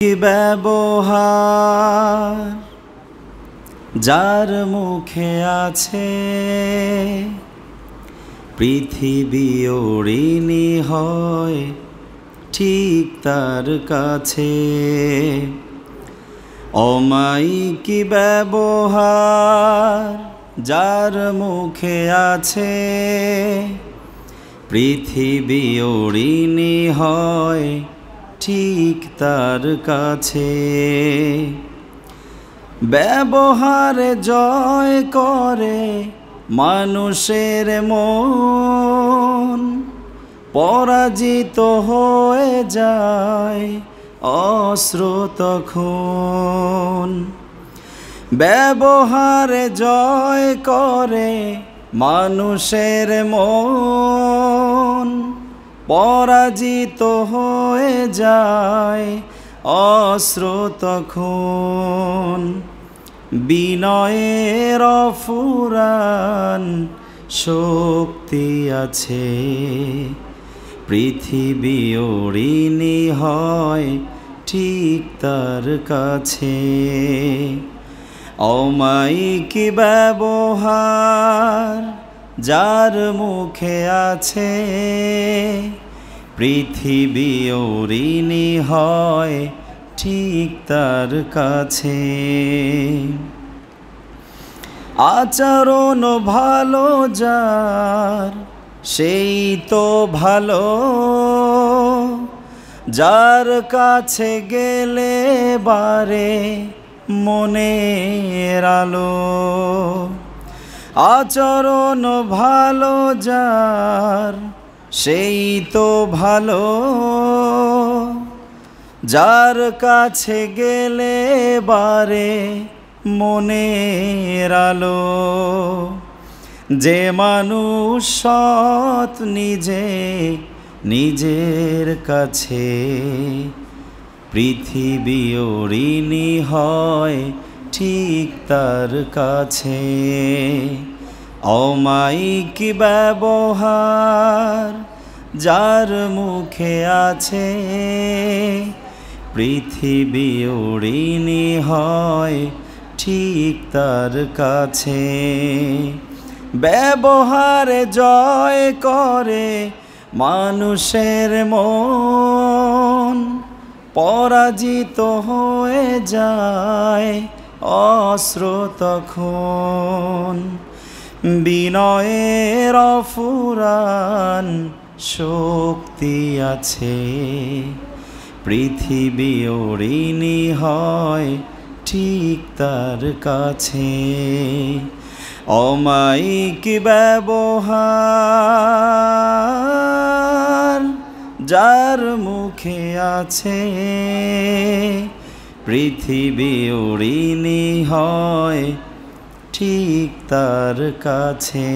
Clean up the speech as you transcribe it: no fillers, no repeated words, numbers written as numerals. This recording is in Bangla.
কি ব্যবহার যার মুখে আছে, পৃথিবী ঋণী হয় ঠিক তার কাছে। অমায়িক ব্যবহার যার মুখে আছে, পৃথিবী ঋণী হয় ঠিক তার কাছে। ব্যবহারে জয় করে মানুষের মন, পরাজিত হয়ে যায় অস্ত্র তখন। ব্যবহারে জয় করে মানুষের মন, পরাজিত হয়ে যায় অস্ত্র তখন। বিনয়ের অফুরান শক্তি আছে, পৃথিবী ঋণী হয় ঠিক তার কাছে। অমায়িক ব্যবহার যার মুখে আছে, পৃথিবী ঋণী হয় ঠিক তার কাছে। আচরণ ভালো যার, সেই তো ভালো, যার কাছে গেলে বারে মনের আলো। আচরণ ভালো যার, সেই তো ভালো, যার কাছে গেলে বারে মনের আলো। যে মানুষ সৎ নিজের কাছে, পৃথিবী ঋণী হয় ঠিক তার কাছে। অমায়িক ব্যবহার যার মুখে আছে, পৃথিবী ঋণী হয় ঠিক তার কাছে। ব্যবহারে জয় করে মানুষের মন, পরাজিত হয়ে যায় অস্ত্র তখন। বিনয়ের অফুরান শক্তি আছে, পৃথিবী ঋণী হয় ঠিক তার কাছে। অমায়িক ব্যবহার যার মুখে আছে, পৃথিবী ঋণী হয় ঠিক তার কাছে।